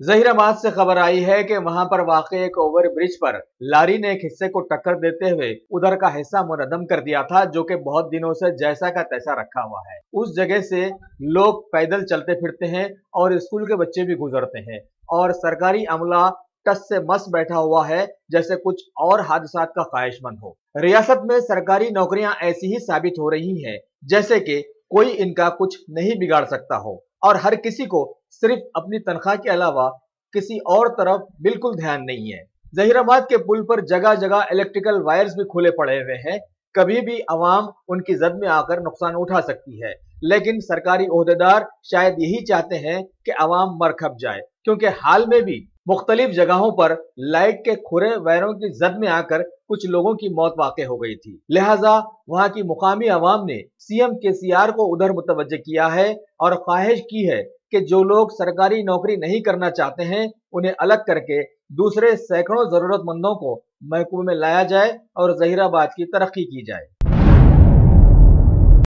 जहीराबाद से खबर आई है कि वहां पर वाक़ई एक ओवर ब्रिज पर लारी ने एक हिस्से को टक्कर देते हुए उधर का हिस्सा मुनहदम कर दिया था, जो कि बहुत दिनों से जैसा का तैसा रखा हुआ है। उस जगह से लोग पैदल चलते फिरते हैं और स्कूल के बच्चे भी गुजरते हैं और सरकारी अमला टस से मस बैठा हुआ है जैसे कुछ और हादसात का ख्वाहिशमंद हो। रियासत में सरकारी नौकरियां ऐसी ही साबित हो रही हैं जैसे कि कोई इनका कुछ नहीं बिगाड़ सकता हो और हर किसी को सिर्फ अपनी तनख्वाह के अलावा किसी और तरफ बिल्कुल ध्यान नहीं है। जहीराबाद के पुल पर जगह जगह इलेक्ट्रिकल वायर्स भी खुले पड़े हुए हैं। कभी भी आवाम उनकी जद में आकर नुकसान उठा सकती है, लेकिन सरकारी ओहदेदार शायद यही चाहते हैं कि आवाम मर खप जाए, क्योंकि हाल में भी मुख्तलिफ जगहों पर लाइट के खुरे वायरों की जद में आकर कुछ लोगों की मौत वाक़ई हो गई थी। लिहाजा वहां की मुकामी अवाम ने सीएम केसीआर को उधर मुतवज्जे किया है और ख्वाहिश की है कि जो लोग सरकारी नौकरी नहीं करना चाहते हैं उन्हें अलग करके दूसरे सैकड़ों जरूरतमंदों को महकमे में लाया जाए और जहीराबाद की तरक्की की जाए।